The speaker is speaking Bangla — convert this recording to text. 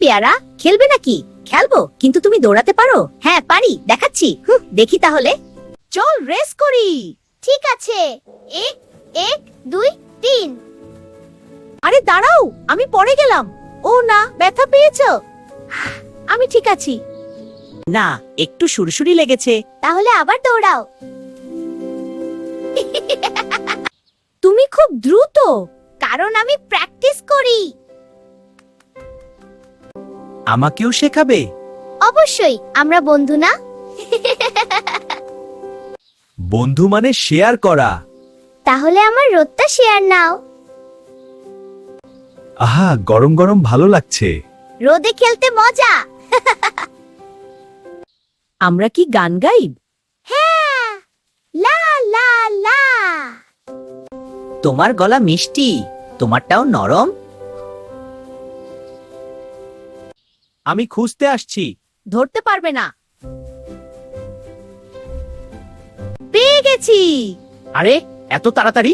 পেয়ারা, খেলবে নাকি? খেলবো, কিন্তু তুমি দৌড়াতে পারো? হ্যাঁ পারি, দেখাচ্ছি। দেখি তাহলে। চল রেস করি। ঠিক আছে, 1 1 2 3। আরে দাঁড়াও, আমি পড়ে গেলাম। ও না, ব্যথা পেয়েছো? আমি ঠিক আছি। না, একটু সুরসুরি লেগেছে। তাহলে আবার দৌড়াও। তুমি খুব দ্রুত। কারণ আমি প্র্যাকটিস করি। আমাকেও শেখাবে? অবশ্যই, আমরা বন্ধু না? বন্ধু মানে শেয়ার করা। তাহলে আমার রোদটা শেয়ার নাও। আহা, গরম গরম ভালো লাগছে। রোদে খেলতে মজা। আমরা কি গান গাইব? হ্যাঁ, লা লা লা। তোমার গলা মিষ্টি, তোমারটাও নরম। আমি খুঁজতে আসছি। ধরতে পারবে না। পেয়ে গেছি। আরে, এত তাড়াতাড়ি?